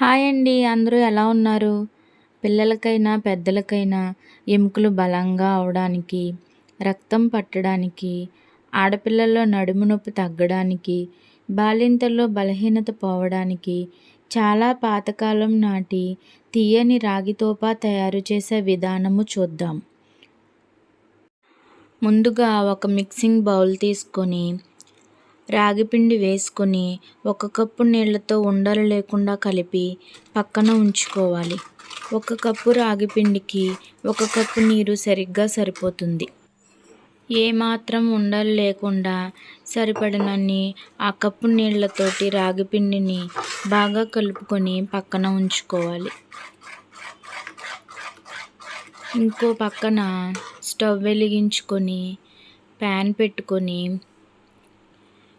Hi అండి. అందరూ ఎలా ఉన్నారు? పిల్లలకైనా, పెద్దలకైనా ఎముకలు బలంగా అవడానికి, రక్తం పట్టడానికి, ఆడపిల్లల్లో నడుము నొప్పి తగ్గడానికి, బాలింతల్లో బలహీనత పోవడానికి చాలా పాతకాలం నాటి తియ్యని రాగితోప తయారు చేసే విధానము చూద్దాం. ముందుగా ఒక మిక్సింగ్ బౌల్ తీసుకొని రాగిపిండి వేసుకొని 1 కప్పు నీళ్ళతో ఉండలు లేకుండా కలిపి పక్కన ఉంచుకోవాలి. 1 కప్పు రాగిపిండికి 1 కప్పు నీరు సరిగ్గా సరిపోతుంది. ఏమాత్రం ఉండలు లేకుండా సరిపడినన్ని ఆ కప్పు నీళ్ళతోటి రాగిపిండిని బాగా కలుపుకొని పక్కన ఉంచుకోవాలి. ఇంకో పక్కన స్టవ్ వెలిగించుకొని ప్యాన్ పెట్టుకొని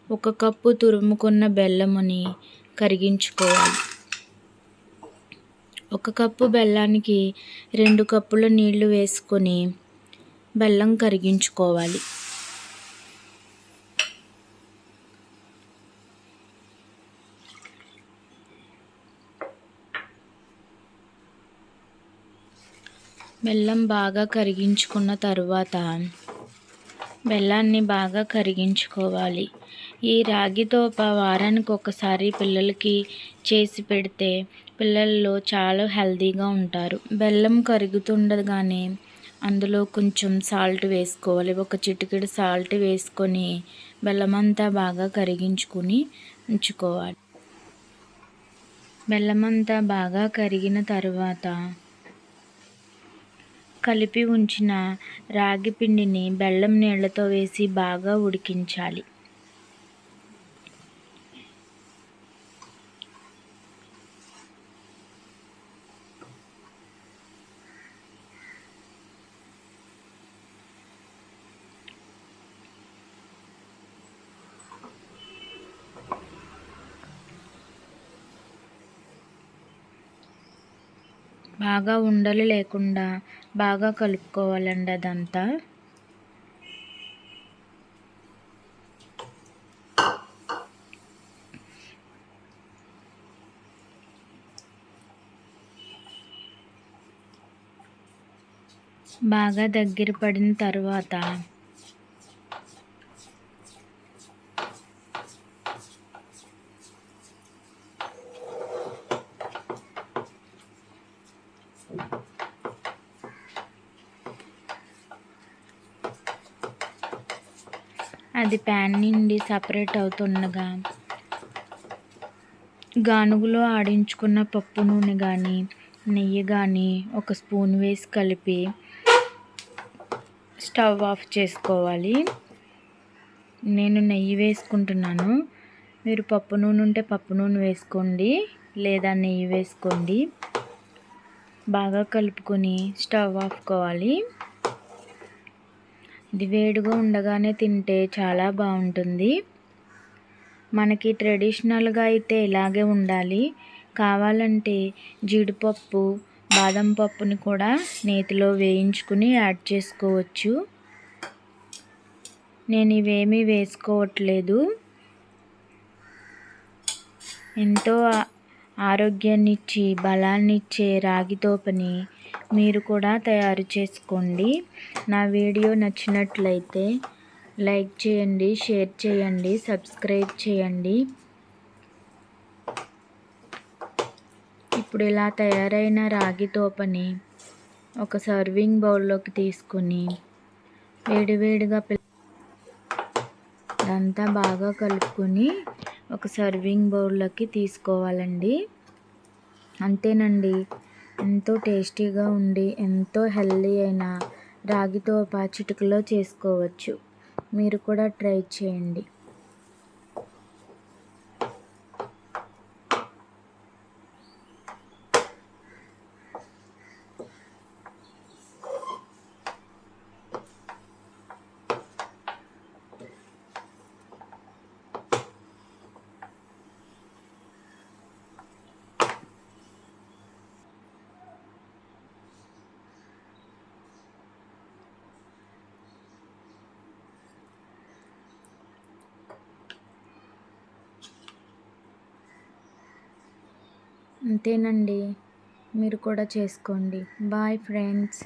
1 కప్పు తురుముకున్న బెల్లముని కరిగించుకోవాలి. 1 కప్పు బెల్లానికి 2 కప్పుల నీళ్లు వేసుకొని బెల్లం కరిగించుకోవాలి. బెల్లం బాగా కరిగించుకున్న తరువాత బెల్లాన్ని బాగా కరిగించుకోవాలి. ఈ రాగితోప వారానికి ఒకసారి పిల్లలకి చేసి పెడితే పిల్లల్లో చాలా హెల్తీగా ఉంటారు. బెల్లం కరుగుతుండగానే అందులో కొంచెం సాల్ట్ వేసుకోవాలి. 1 చిటికెడు సాల్ట్ వేసుకొని బెల్లం అంతా బాగా కరిగించుకుని ఉంచుకోవాలి. బెల్లం అంతా బాగా కరిగిన తర్వాత కలిపి ఉంచిన రాగి పిండిని బెల్లం నీళ్ళతో వేసి బాగా ఉడికించాలి. బాగా ఉండలు లేకుండా బాగా కలుపుకోవాలండి అదంతా. బాగా దగ్గర పడిన తర్వాత అది ప్యాన్ నుండి సపరేట్ అవుతుండగా గానుగులో ఆడించుకున్న పప్పు నూనె కానీ నెయ్యి కానీ 1 స్పూన్ వేసి కలిపి స్టవ్ ఆఫ్ చేసుకోవాలి. నేను నెయ్యి వేసుకుంటున్నాను. మీరు పప్పు నూనె ఉంటే పప్పు నూనె వేసుకోండి, లేదా నెయ్యి వేసుకోండి. బాగా కలుపుకొని స్టవ్ ఆపుకోవాలి. ఇది వేడిగా ఉండగానే తింటే చాలా బాగుంటుంది. మనకి ట్రెడిషనల్గా అయితే ఇలాగే ఉండాలి. కావాలంటే జీడిపప్పు, బాదం పప్పుని కూడా నేతిలో వేయించుకుని యాడ్ చేసుకోవచ్చు. నేను ఇవేమీ వేసుకోవట్లేదు. ఎంతో ఆరోగ్యాన్నిచ్చి బలాన్నిచ్చే రాగితోపని మీరు కూడా తయారు చేసుకోండి. నా వీడియో నచ్చినట్లయితే లైక్ చేయండి, షేర్ చేయండి, సబ్స్క్రైబ్ చేయండి. ఇప్పుడు ఇలా తయారైన రాగితోపని ఒక సర్వింగ్ బౌల్లోకి తీసుకొని వేడివేడిగా అదంతా బాగా కలుపుకొని ఒక సర్వింగ్ బౌల్లోకి తీసుకోవాలండి. అంతేనండి, ఎంతో టేస్టీగా ఉండి ఎంతో హెల్తీ అయిన రాగితోప చిటికలో చేసుకోవచ్చు. మీరు కూడా ట్రై చేయండి. అంతేనండి. మీరు కూడా చేసుకోండి. Bye friends.